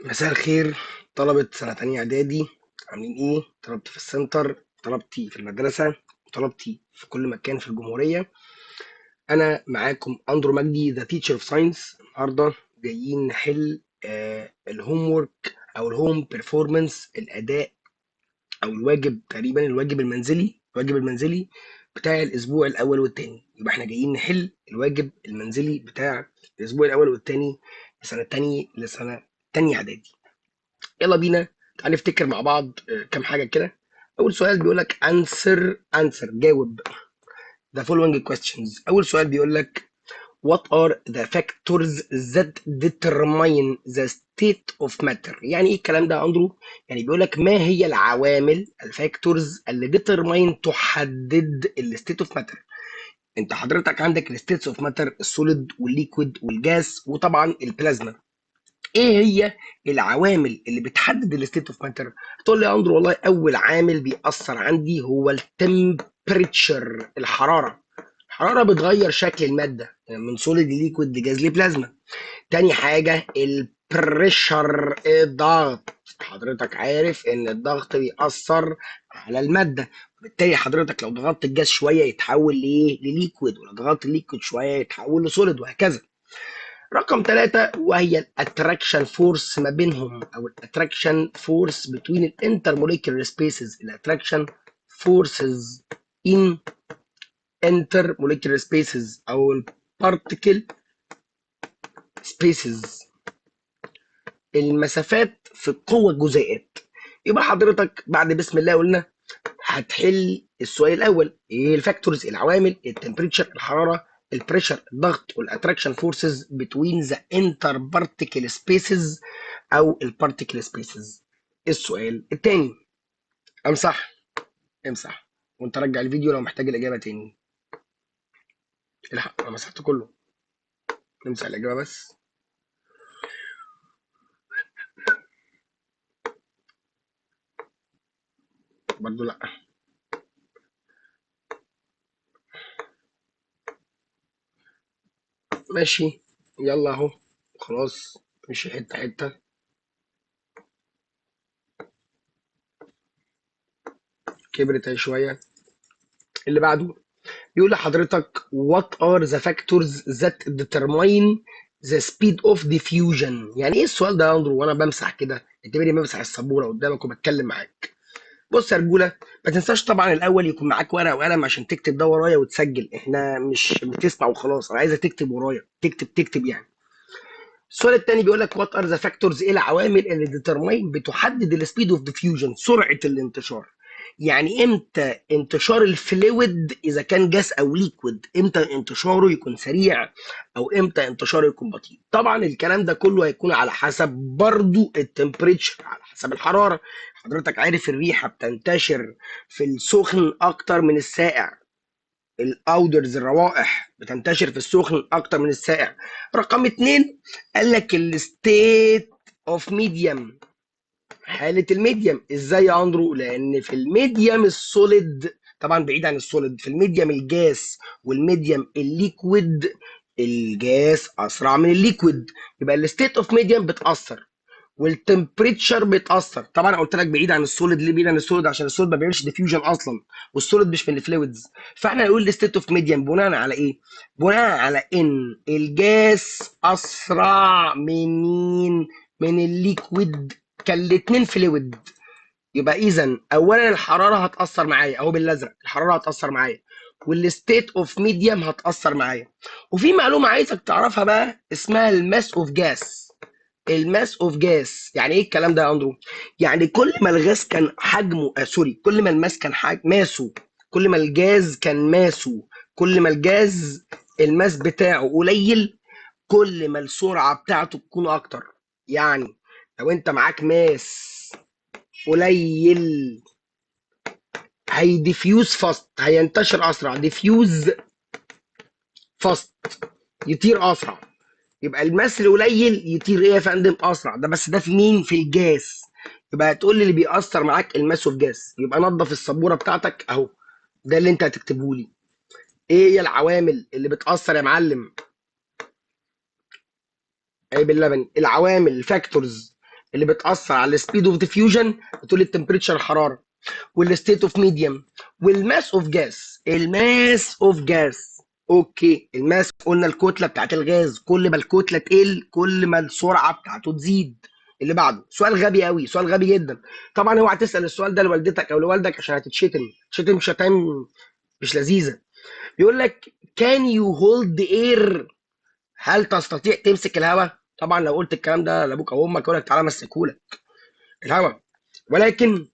مساء الخير. طلبة سنة تانية إعدادي، عاملين إيه؟ طلبتي في السنتر، طلبتي في المدرسة، طلبتي في كل مكان في الجمهورية. أنا معاكم أندرو مجدي ذا تيتشر أوف ساينس. النهاردة جايين نحل الهوم وورك أو الهوم بيرفورمانس، الأداء أو الواجب، تقريبا الواجب المنزلي بتاع الأسبوع الأول والتاني. يبقى إحنا جايين نحل الواجب المنزلي بتاع الأسبوع الأول والتاني لسنة تانية إعدادي. يلا بينا، تعال نفتكر مع بعض كام حاجة كده. أول سؤال بيقول لك answer جاوب the following questions. أول سؤال بيقول لك what are the factors that determine the state of matter. يعني إيه الكلام ده يا أندرو؟ يعني بيقول لك ما هي العوامل الفاكتورز اللي determine تحدد ال state of matter. أنت حضرتك عندك ال states of matter السوليد والليكويد والجاس وطبعا البلازما. ايه هي العوامل اللي بتحدد الستيت اوف ماتر؟ تقول لي يا اندرو والله اول عامل بيأثر عندي هو التمبريتشر، الحراره بتغير شكل الماده، يعني من سوليد ليكويد لجاز لبلازما. تاني حاجه البريشر، الضغط. حضرتك عارف ان الضغط بيأثر على الماده، بالتالي حضرتك لو ضغطت الجاز شويه يتحول لليكويد، ولو ضغطت الليكويد شويه يتحول لسوليد، وهكذا. رقم ثلاثة وهي الاتراكشن فورس ما بينهم، او الاتراكشن فورس بين الانترموليكولار سبيسز. الاتراكشن فورسز ان انترموليكولار سبيسز او البارتيكل سبيسز، المسافات في قوة الجزيئات. يبقى حضرتك بعد بسم الله قلنا هتحل السؤال الاول. ايه الفاكتورز، العوامل، التمبريتشر الحراره، البريشر الضغط، والاتراكشن فورسز بتوين ذا انتر بارتيكل سبيسز او البارتيكل سبيسز. السؤال الثاني، امسح وانت رجع الفيديو لو محتاج الاجابه تاني. الحق انا مسحت كله، نمسح الاجابه بس. برضو لا. ماشي، يلا اهو، خلاص مش حته حته. كبرت اهي شويه. اللي بعده بيقول لحضرتك what are the factors that determine the speed of diffusion. يعني ايه السؤال ده يا اندرو وانا بمسح كده؟ اعتبرني بمسح السبوره قدامك وبتكلم معاك. بص يا رجوله، ما تنساش طبعا الاول يكون معاك ورقه وقلم عشان تكتب ده ورايا وتسجل. احنا مش بتسمع وخلاص، انا عايزك تكتب ورايا، تكتب يعني. السؤال الثاني بيقول لك وات ار ذا فاكتورز، ايه العوامل اللي ديترماين بتحدد السبيد اوف ديفيوجن، سرعه الانتشار. يعني امتى انتشار الفلويد اذا كان جاس او ليكويد، امتى انتشاره يكون سريع او امتى انتشاره يكون بطيء. طبعا الكلام ده كله هيكون على حسب برضو التمبريتشر، على حسب الحراره. حضرتك عارف الريحه بتنتشر في السخن اكتر من الساقع، الاودرز الروائح بتنتشر في السخن اكتر من الساقع. رقم اتنين قال لك الستيت اوف ميديم، حالة الميديم. ازاي يا اندرو؟ لان في الميديم السوليد، طبعا بعيد عن السوليد، في الميديم الجاس والميديم الليكويد، الجاس اسرع من الليكويد، يبقى الستيت اوف ميديم بتأثر، والتمبريتشر بيتاثر. طبعا انا قلت لك بعيد عن السوليد. ليه بعيد عن السوليد؟ عشان السوليد ما بيعملش ديفيوجن اصلا، والسوليد مش من الفلويدز. فاحنا هنقول الستيت اوف ميديم بناء على ايه؟ بناء على ان الجاس اسرع من مين؟ من الليكويد، كان الاتنين فلويد. يبقى اذا اولا الحراره هتاثر معايا اهو بالازرق، الحراره هتاثر معايا، والستيت اوف ميديم هتاثر معايا. وفي معلومه عايزك تعرفها بقى اسمها الماس اوف جاس. الماس اوف جاس يعني ايه الكلام ده يا اندرو؟ يعني كل ما الغاز كان حجمه سوري، كل ما الماس كان ماسه، كل ما الجاز كان ماسه، كل ما الجاز الماس بتاعه قليل، كل ما السرعه بتاعته تكون اكتر. يعني لو انت معاك ماس قليل هيديفيوز فاست، هينتشر اسرع، ديفيوز فاست، يطير اسرع. يبقى الماس القليل يطير ايه يا فندم؟ اسرع. ده بس ده في مين؟ في الجاس. يبقى هتقول لي اللي بيأثر معاك الماس اوف جاس. يبقى نظف السبوره بتاعتك اهو، ده اللي انت هتكتبه لي. ايه هي العوامل اللي بتأثر يا معلم؟ عيب اللبن. العوامل الفاكتورز اللي بتاثر على السبيد اوف ديفيوجن بتقول التمبريتشر الحراره، والستيت اوف ميديوم، والماس اوف جاس. الماس اوف جاس، اوكي، الماس قلنا الكتله بتاعت الغاز، كل ما الكتله تقل كل ما السرعه بتاعته تزيد. اللي بعده سؤال غبي قوي، سؤال غبي جدا. طبعا اوعى تسال السؤال ده لوالدتك او لوالدك عشان هتتشتم، تشتم شتايم مش لذيذه. بيقول لك can you hold air؟ هل تستطيع تمسك الهواء؟ طبعا لو قلت الكلام ده لابوك او امك يقول لك تعالى مسكهولك الهواء، ولكن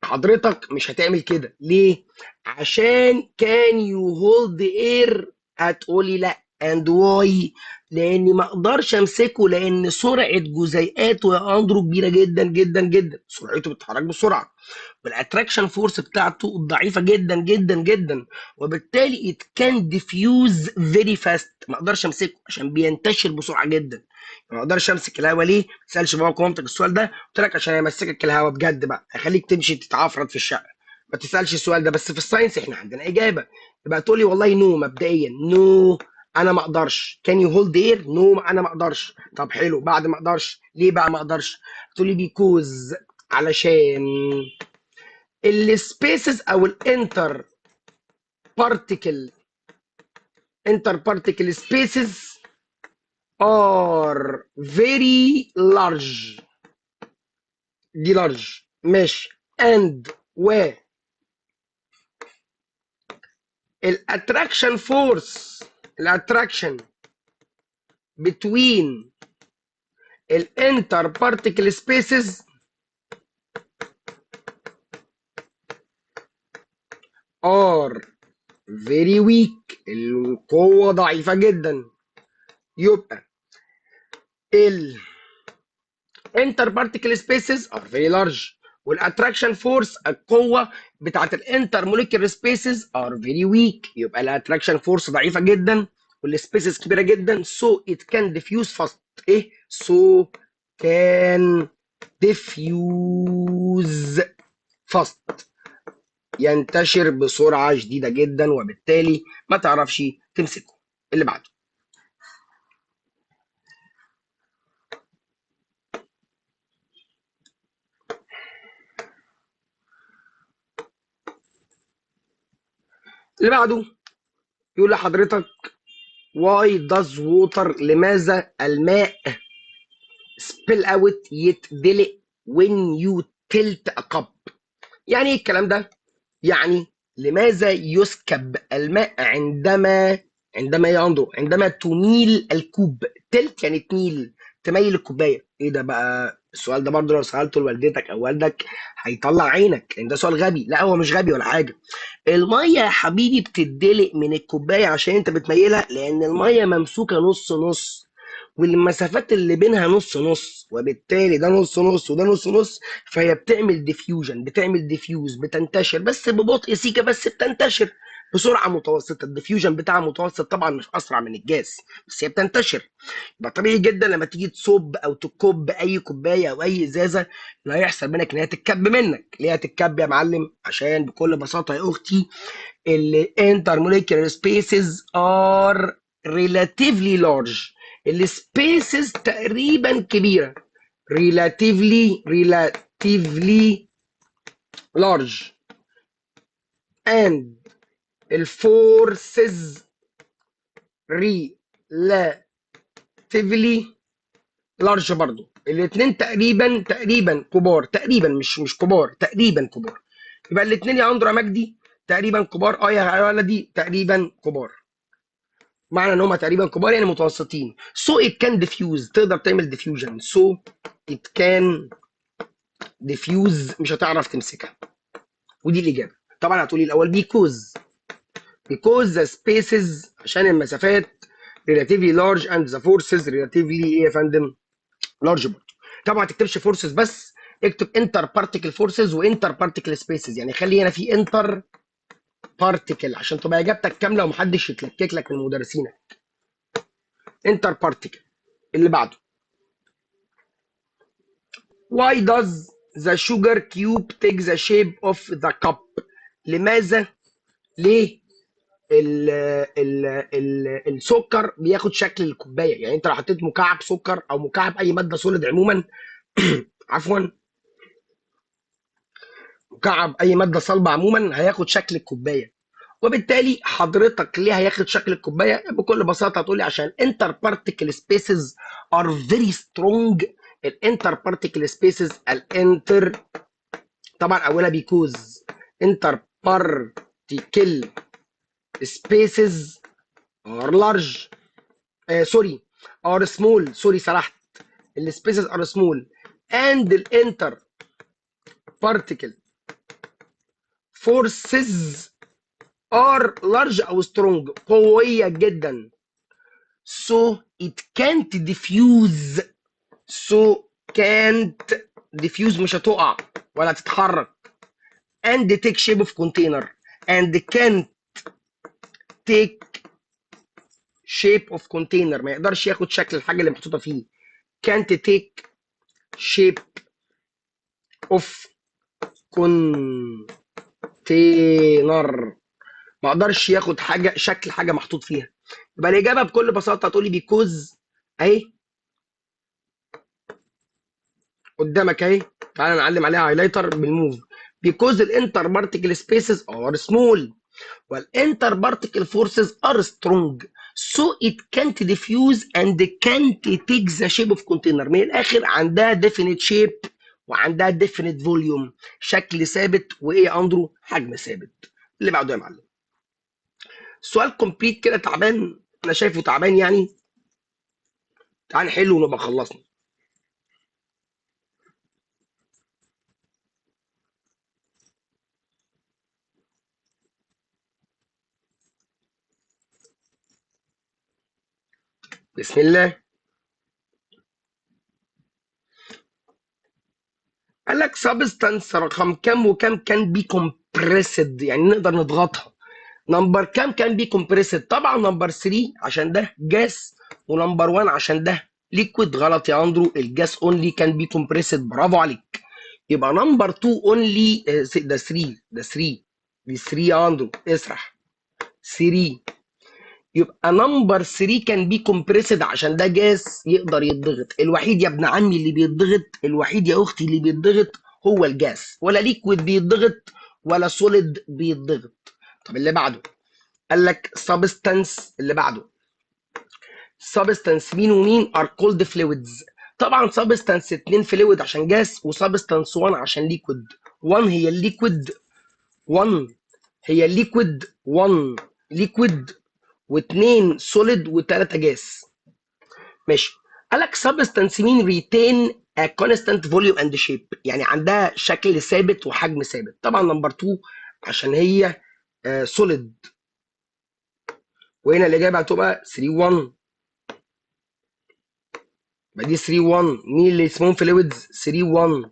حضرتك مش هتعمل كده. ليه؟ عشان can you hold the air هتقولي لا. and why؟ لاني ما اقدرش امسكه، لان سرعه جزيئاته يا اندرو كبيره جدا جدا جدا، سرعته بتتحرك بسرعه، والاتراكشن فورس بتاعته ضعيفه جدا جدا جدا، وبالتالي it can diffuse very fast. ما اقدرش امسكه عشان بينتشر بسرعه جدا. ما اقدرش امسك الهواء ليه؟ ما تسالش بابا مامتك السؤال ده، قلت لك عشان يمسكك الهواء بجد بقى، هيخليك تمشي تتعفرت في الشقه. ما تسالش السؤال ده، بس في الساينس احنا عندنا اجابه. يبقى تقول لي والله نو، مبدئيا نو، انا ما اقدرش. كان يو هولد اير؟ نو، انا ما اقدرش. طب حلو، بعد ما اقدرش ليه بقى ما اقدرش؟ تقول لي بيكوز، علشان السبيسز او بارتيكل انتر بارتيكل سبيسز are very large. دي لارج ماشي. and و الاتراكشن فورس، الاتراكشن between الانتر بارتيكل سبيسز are very weak. القوة ضعيفة جدا. يبقى ال interparticle spaces are very large، والاتراكشن فورس القوه بتاعت الانتر موليكيولر سبيسز are very weak. يبقى الاتراكشن فورس ضعيفه جدا والسبيسز كبيره جدا. so it can diffuse fast. ايه so can diffuse fast؟ ينتشر بسرعه شديده جدا، وبالتالي ما تعرفش تمسكه. اللي بعده اللي بعده يقول لحضرتك why does water، لماذا الماء spill out، يتدلق when you tilt a cup؟ يعني ايه الكلام ده؟ يعني لماذا يسكب الماء عندما ينظر، عندما تميل الكوب. تلت يعني تميل، تميل الكوبايه. ايه ده بقى؟ السؤال ده برضه لو سالته لوالدتك او والدك هيطلع عينك ان ده سؤال غبي. لا هو مش غبي ولا حاجه. الميه يا حبيبي بتدلق من الكوبايه عشان انت بتميلها، لان الميه ممسوكه نص نص، والمسافات اللي بينها نص نص، وبالتالي ده نص نص وده نص نص، فهي بتعمل ديفيوجن، بتعمل ديفيوز، بتنتشر بس ببطء سيكا، بس بتنتشر بسرعه متوسطه. الديفيوجن بتاعها متوسط، طبعا مش اسرع من الجاز بس هي بتنتشر. يبقى طبيعي جدا لما تيجي تصب او تكب اي كوبايه او اي ازازه، اللي هيحصل منك ان هي تتكب منك. ليه هتتكب يا معلم؟ عشان بكل بساطه يا اختي الانترموليكولار سبيسز ار relatively large. السبيسز تقريبا كبيره، relatively large، and الفورسز relatively large برضو. الاثنين تقريبا كبار، تقريبا مش كبار، تقريبا كبار. يبقى الاثنين يا اندرا مجدي تقريبا كبار، يا ولدي تقريبا كبار. معنى ان هما تقريبا كبار يعني متوسطين. so it can diffuse، تقدر تعمل diffusion. so it can diffuse، مش هتعرف تمسكها. ودي الاجابه. طبعا هتقولي الاول because the spaces، عشان المسافات relatively large and the forces relatively ايه يا فندم؟ large برضه. طبعا ما تكتبش forces بس، اكتب inter particle forces و inter particle spaces، يعني خلي هنا في inter particle عشان تبقى اجابتك كامله ومحدش يتلكك لك من مدرسينك. inter particle. اللي بعده why does the sugar cube take the shape of the cup؟ لماذا، ليه السكر بياخد شكل الكوبايه؟ يعني انت لو حطيت مكعب سكر او مكعب اي ماده سوليد عموما عفوا، مكعب اي ماده صلبه عموما هياخد شكل الكوبايه، وبالتالي حضرتك ليه هياخد شكل الكوبايه؟ بكل بساطه هتقولي عشان انتر بارتيكل سبيسز ار فيري سترونج. الانتر بارتيكل سبيسز، الانتر طبعا اولها بيكوز انتر بارتيكل سبيسز ار لارج، سوري ار سمول، سوري سرحت، السبيسز ار سمول اند الانتر بارتيكل فورسز ار لارج او سترونج، قويه جدا. so it can't diffuse so can't diffuse مش هتقع ولا تتحرك and take shape of container and can't take shape of container، ما يقدرش ياخد شكل الحاجه اللي محطوطه فيه. can't take shape of container، ما اقدرش ياخد حاجه شكل حاجه محطوط فيها. يبقى الاجابه بكل بساطه هتقولي بيكوز اهي قدامك اهي، تعالى نعلم عليها هايلايتر بالموف. because الانتر بارتيكل سبيسز ار سمول والانتر بارتيكل فورسز ار سترونج so it can't diffuse and can't take the shape of container. من الاخر عندها definite shape وعندها definite volume، شكل ثابت، وايه يا اندرو؟ حجم ثابت. اللي بعده يا معلم، سؤال كومبليت كده تعبان، انا شايفه تعبان يعني، تعال نحله ونبقى خلصنا. بسم الله. قال لك سبستانس رقم كام وكام كان بي كومبريسد، يعني نقدر نضغطها. نمبر كام كان بي كومبريسد؟ طبعا نمبر 3 عشان ده جاس، ونمبر 1 عشان ده ليكويد. غلط يا اندرو، الجاس اونلي كان بي كومبريسد، برافو عليك. يبقى نمبر 2 اونلي، ده 3، ده 3، دي 3 يا اندرو، اسرح 3. يبقى نمبر 3 كان بي كومبريسد عشان ده جاس يقدر يتضغط. الوحيد يا ابن عمي اللي بيتضغط، الوحيد يا اختي اللي بيتضغط هو الجاس، ولا ليكويد بيتضغط ولا سوليد بيتضغط. طب اللي بعده قال لك سبستانس، اللي بعده سبستانس مين ومين ار كولد فلويدز. طبعا سبستانس 2 فلويد عشان جاس، وسبستانس 1 عشان ليكويد. 1 هي الليكويد، 1 هي الليكويد، 1 ليكويد و2 سوليد و3 جاس. ماشي. قال لك سبستانس مين ريتين ا كونستانت فوليوم اند شيب، يعني عندها شكل ثابت وحجم ثابت. طبعا نمبر 2 عشان هي سوليد، وهنا الاجابه هتبقى 3 1. يبقى دي 3 1. مين اللي اسمهم فلويدز؟ 3 1.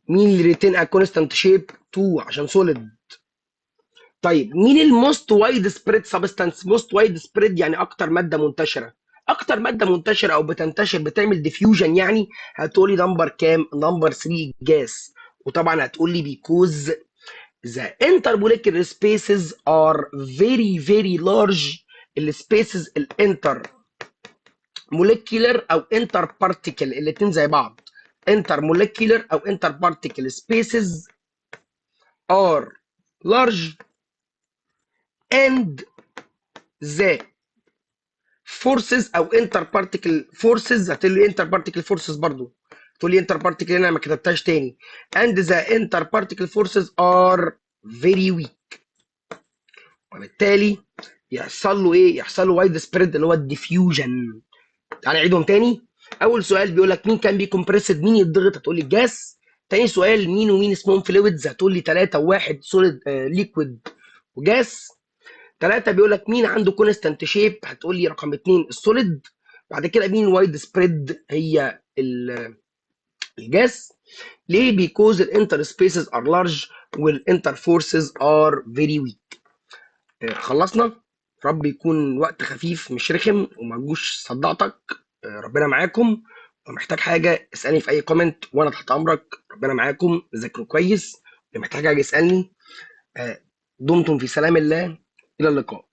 مين اللي ريتين ا كونستانت شيب؟ 2 عشان سوليد. طيب مين الموست وايد سبريد سبستانس؟ موست وايد سبريد يعني اكتر ماده منتشره، اكتر ماده منتشره او بتنتشر بتعمل ديفيوجن يعني. هتقولي نمبر كام؟ نمبر 3 جاس. وطبعا هتقولي بيكوز the intermolecular spaces are very very large. السبيسز الانتر موليكيولر او انتر بارتيكل الاثنين زي بعض، انتر موليكيولر او انتر بارتيكل سبيسز are large and the forces او انتر بارتيكل فورسز. هتقول لي انتر بارتيكل فورسز برضو، تقول لي انتر بارتيكل هنا ما كتبتهاش تاني. and the inter particle forces are very weak، وبالتالي يحصل له ايه؟ يحصل له وايد سبريد اللي هو الديفيوجن. تعالى نعيدهم تاني. اول سؤال بيقول لك مين كان بي كومبريسد، مين يتضغط؟ هتقول لي الجاس. تاني سؤال مين ومين اسمهم فلويدز؟ هتقول لي 3 و1 سوليد ليكويد وجاس. 3 بيقول لك مين عنده كونستانت شيب؟ هتقول لي رقم 2 السوليد. بعد كده مين وايد سبريد؟ هي الجاس. ليه؟ بيكوز الانتر سبيسز ار لارج والانتر فورسز ار فيري ويك. خلصنا. رب يكون وقت خفيف مش رخم وما تجوش صدعتك. ربنا معاكم، ومحتاج حاجه اسالني في اي كومنت وانا تحت امرك. ربنا معاكم، ذاكروا كويس، اللي محتاج حاجه يسالني. دمتم في سلام الله، الى اللقاء.